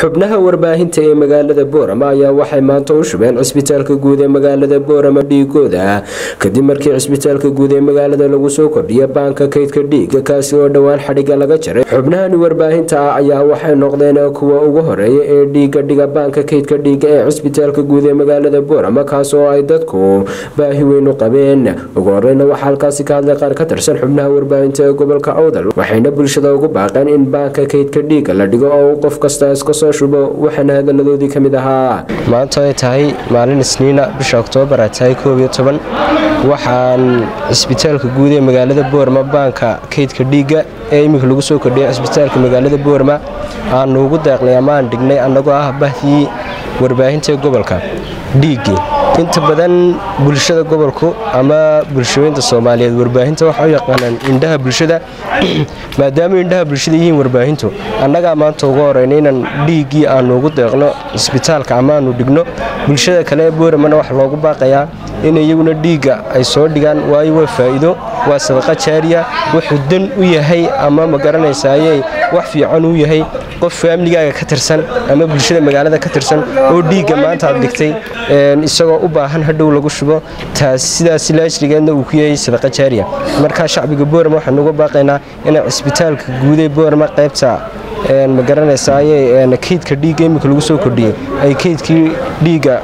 xubnaha warbaahinta ee magaalada Boorama ayaa waxay maanta u shubeen cisbitaalka guud ee magaalada Boorama dhiigooda kadib markii cisbitaalka guud ee magaalada lagu soo kordhiyay baanka kaydka dhiigga kaasi oo dhawaan xadhiga laga jaray. xubnahan warbaahinta ayaa waxay noqdeen kuwa ugu horeeya ee dhiigga dhiga baanka kaydka dhiigga ee cisbitaalka guud ee magaalada Boorama kaas oo ay dadku baahi weyn u qabeen. ugu horreyn waxa halkaasi ka hadlay qaar ka tirsan xubnaha warbaahinta ee gobolka Awdal waxayna bulshada ugu baaqeen in baanka kaydka dhiigga la dhigo oo qof kasta iska soo shubo waxana hadaladoodii kamid ahaa. maanta ay tahay maalin Isniina bisha Oktoobar ay tahay 11 waxaan cisbitaalka guud ee magaalada Boorama baanka kaydka dhiigga ee imika lagu soo kordhiyay cisbitaalka magaalada Boorama aan ugu deeqnay amaan dhignay anagoo ah baahii warbaahinta gobolka dhiigga. inta badan bulshada gobolku ama bulshooyinka Soomaaliyeed warbaahinta waxa ay yaqaanaan indhaha bulshada maadaama indhaha bulshada yihiin warbaahintu annaga maanta ugu horeeyay inaan dhiigii aan ugu deeqno cisbitaalka ama aanu dhigno bulshada kale ee Boorama wax loogu baaqayaa in iyaguna dhiigga ay soo dhigaan waayo waa faa'iido waa sadaqa jaariya wuxuu dan u yahay ama ma garanaysaayay wax fiican u yahay qof familygaaga ka tirsan ama bulshada magaalada ka tirsan oo dhiigga maanta aad dhigtay isagoo u baahan hadhow lagu shubo taas sidaas ilaashrigeedna uu ku yahay sadaqa jaariya. marka shacbiga Boorama waxaan ugu baaqaynaa in cisbitaalka guud ee Boorama qaybta ma garanaysaayay kaydka dhiigga imika lagu soo kordhiyay ay kaydkii dhiigga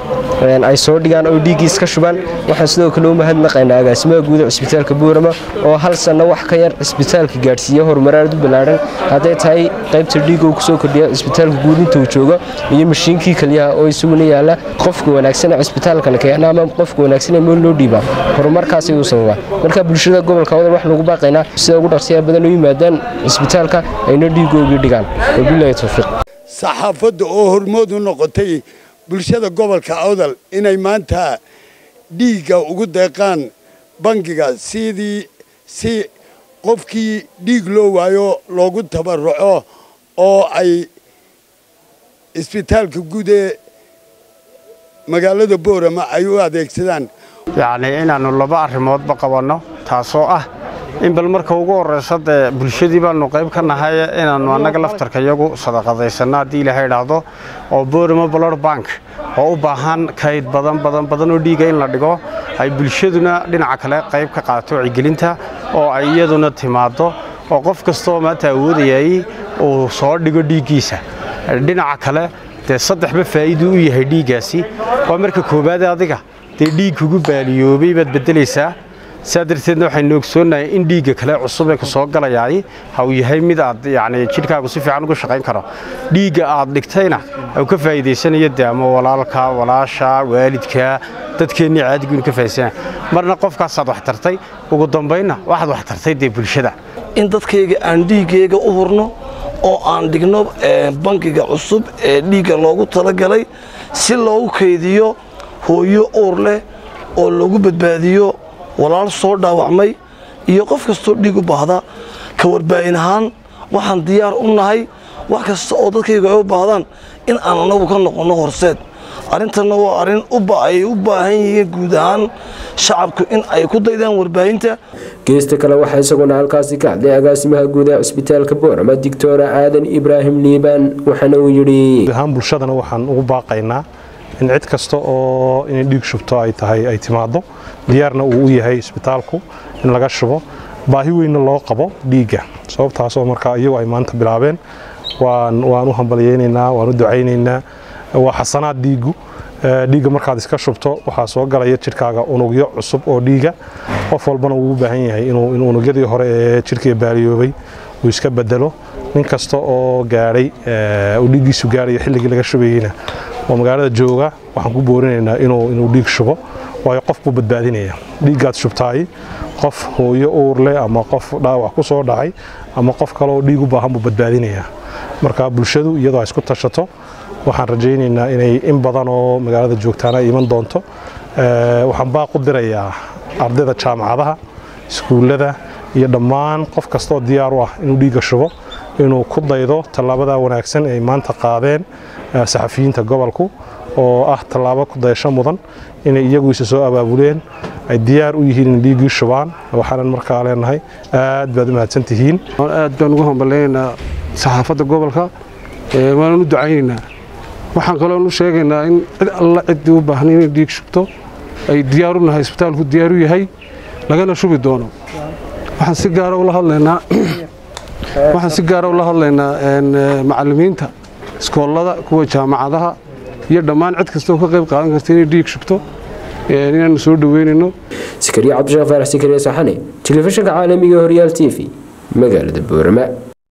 ay soo dhigaan oo dhiiggiis ka shubaan. waxaan sidoo kale u mahadnaqaynaa agaasimaha guud ee cisbitaalka Boorama oo hal sano wax ka yar cisbitaalka gaarsiiyay horumar u balaaran haday tahay qaybta dhiigga uu ku soo kordhiyay cisbitaalka guud inta uu joogo iyo mashiinkii kaliya oo isaguna yaala qofka wanaagsan ee cisbitaalka la keenay ama qofka wanaagsan ee meel loo dhiiba horumarkaas uu sababa. marka bulshada gobolka Awdal wax lagu baaqaynaa sida ugu dhaqsiya badan u yimaadaan cisbitaalka ayna dhiigooga dhigaan. wabillahi tawfiiq. saxaafadda oo hormood u noqotay bulshada gobolka Awdal inay maanta dhiigga ugu deeqaan bangiga si qofkii dhiig loo waayo loogu tabaruco oo ay isbitaalka guud ee magaalada Boorama ay u adeegsadaan. inaanu laba arrimoodba qabanno taasoo ah in bal marka ugu horeysa bulshadii baanu qayb ka nahay inaanu anaga laftarka iyagu sadaqadaysana hadii Ilaahay dhaahdo oo Boorama Blood Bank oo u baahan kayd badan oo dhiiga in la dhigo ay bulshaduna dhinaca kale qayb ka qaato wacyigelinta oo ay iyaduna timaado oo qof kasto maanta awoodayay oo soo dhigo dhiigiisa. dhinaca kale saddexba faa'iido u yahay dhiigaasi waa marka koobaad adiga dhiig kugu baaliyoobay baad bedelaysaa sadarteedna waxaan ogsoonahay in dhiigga kale cusub ee soo galayay uu yahay mid aad jidhkaagu si fiican uga shaqayn karo. dhiigga aad dhigtayna uu ka faa'iideysanayo ama walaalka walaasha waalidka dadkeenii caadigu ka faa'iideysan marna qofkaas aad wax tartay ugu dambeynna waxaad wax tartay bulshada. in dadkayga aan dhiiggayga u hurno oo aan dhigno bankiga cusub ee dhiigga loogu talagalay si loogu kaydiyo hooyo uur leh oo lagu badbaadiyo walaal soo dhaawacmay iyo qof kasto dhiig u baahda ka warbaahin ahaan waxaan diyaar u nahay wax kasta oo dadkayga ay u baahdaan in aan anagu ka noqono horseed. arintana waa arin ay u baahan yihiin guud ahaan shacabku in ay ku daydaan warbaahinta. geesta kale waxa isaguna halkaasi ka hadlay agaasimaha guud ee cisbitaalka Boorama Dr. Aadan Ibrahim Liibaan waxana uu yiri ahaan bulshadana waxaan ugu baaqaynaa in cid kasta oo in dhiig shubto ay tahay ay timaado diyaarna uu yahay isbitaalku in laga shubo baahi weyn loo qabo dhiigga sababtaas oo marka iyagu ay maanta bilaabeen waan u hambalyeeynaa waan u ducaynaynaa waa xasanaad dhiigga markaad iska shubto waxa soo galaya jirkaaga unugyo cusub oo dhiigga qof walbana uu u baahan yahay inuu unugyadii hore ee jirka baaliyoobay uu iska bedelo. nin kasta oo gaaray oo dhiigiisu gaaray xilligii laga shubayna oo magaalada jooga waxaan ku boorinaynaa inuu dhiig shubo waayo qof buu badbaadinaya. dhiiggaad shubtaay qof hooyo uur leh ama qof dhaawac ku soo dhacay ama qof kale oo dhiig u baahan buu badbaadinaya. marka bulshadu iyadoo isku tashato waxaan rajaynaynaa inay in badan oo magaalada joogtaana iman doonto. waxaan baaq u dirayaa ardayda jaamacadaha iskuulada iyo dhammaan qof kasta oo diyaar u ah inuu dhiigga shubo inuu ku daydo tallaabada wanaagsan ee maanta qaadeen saxafiyiinta gobolku oo ah tallaabo ku daysho mudan inay iyagu soo abaabuleen ay diyaar u yihiin in dhiigii shubaan. waxaan markaa leenahay aad baad u mahadsantihiin. aad baan ugu hambaleynaynaa saxaafadda gobolka waanu ducaynaynaa waxaan kaloo u sheegaynaa in cid alla cid u baahan inay dhiig shubto ay diyaar u nahay isbitaalku diyaar u yahay lagana shubi doono waxaan si gaar ah ula hadlaynaa macallimiinta iskoolada kuwa jaamacadaha iyo dhammaan cid kasta oo ka qayb qaadan karta inay dhiig shubto inaanu soo dhaweynayno Sakariya Cabdishafaar Sakariya Saxane telefishinka caalamiga Horyaal TV magaalada Boorama